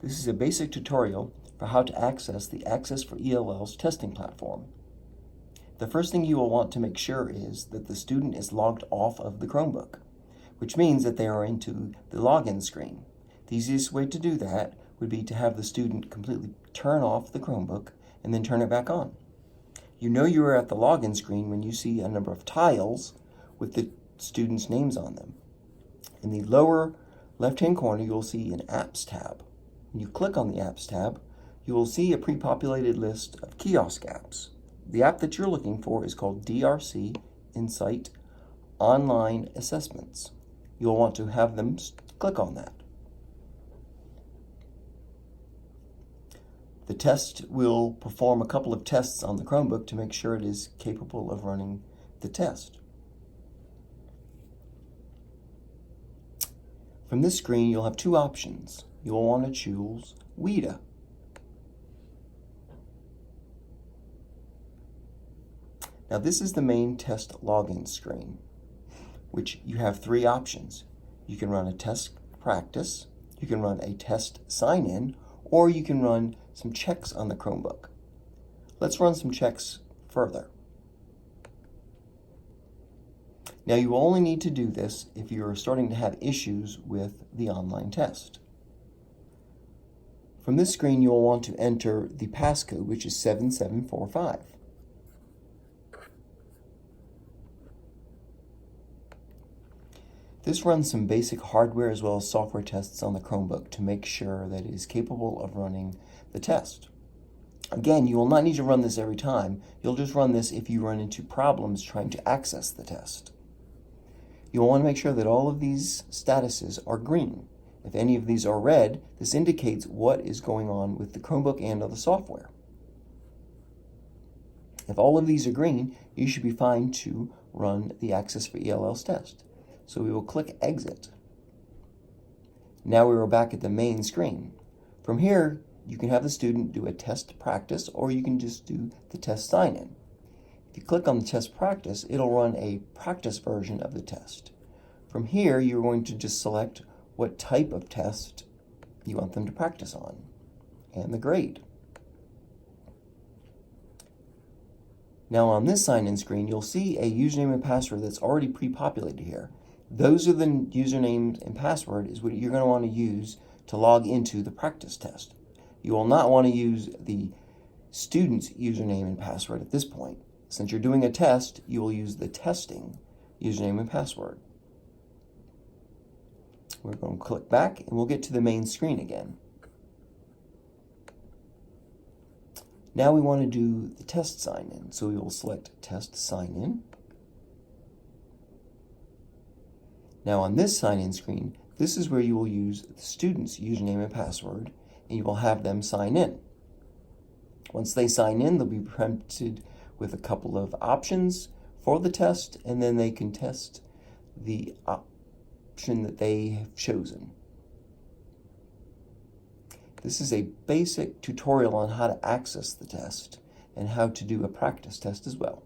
This is a basic tutorial for how to access the Access for ELLs testing platform. The first thing you will want to make sure is that the student is logged off of the Chromebook, which means that they are into the login screen. The easiest way to do that would be to have the student completely turn off the Chromebook and then turn it back on. You know you are at the login screen when you see a number of tiles with the students' names on them. In the lower left-hand corner, you will see an Apps tab. When you click on the Apps tab, you will see a pre-populated list of kiosk apps. The app that you're looking for is called DRC Insight Online Assessments. You'll want to have them click on that. The test will perform a couple of tests on the Chromebook to make sure it is capable of running the test. From this screen, you'll have two options. You'll want to choose WIDA. Now this is the main test login screen, which you have three options. You can run a test practice, you can run a test sign-in, or you can run some checks on the Chromebook. Let's run some checks further. Now you will only need to do this if you're starting to have issues with the online test. From this screen, you will want to enter the passcode, which is 7745. This runs some basic hardware as well as software tests on the Chromebook to make sure that it is capable of running the test. Again, you will not need to run this every time. You'll just run this if you run into problems trying to access the test. You'll want to make sure that all of these statuses are green. If any of these are red, this indicates what is going on with the Chromebook and the software. If all of these are green, you should be fine to run the Access for ELLs test. So we will click Exit. Now we are back at the main screen. From here, you can have the student do a test practice, or you can just do the test sign-in. If you click on the test practice, it'll run a practice version of the test. From here, you're going to just select what type of test you want them to practice on, and the grade. Now on this sign-in screen, you'll see a username and password that's already pre-populated here. Those are the username and password is what you're going to want to use to log into the practice test. You will not want to use the student's username and password at this point. Since you're doing a test, you will use the testing username and password. We're going to click back and we'll get to the main screen again. Now we want to do the test sign-in, so we will select Test Sign-In. Now on this sign-in screen, this is where you will use the student's username and password, and you will have them sign in. Once they sign in, they'll be prompted with a couple of options for the test, and then they can test the option that they have chosen. This is a basic tutorial on how to access the test and how to do a practice test as well.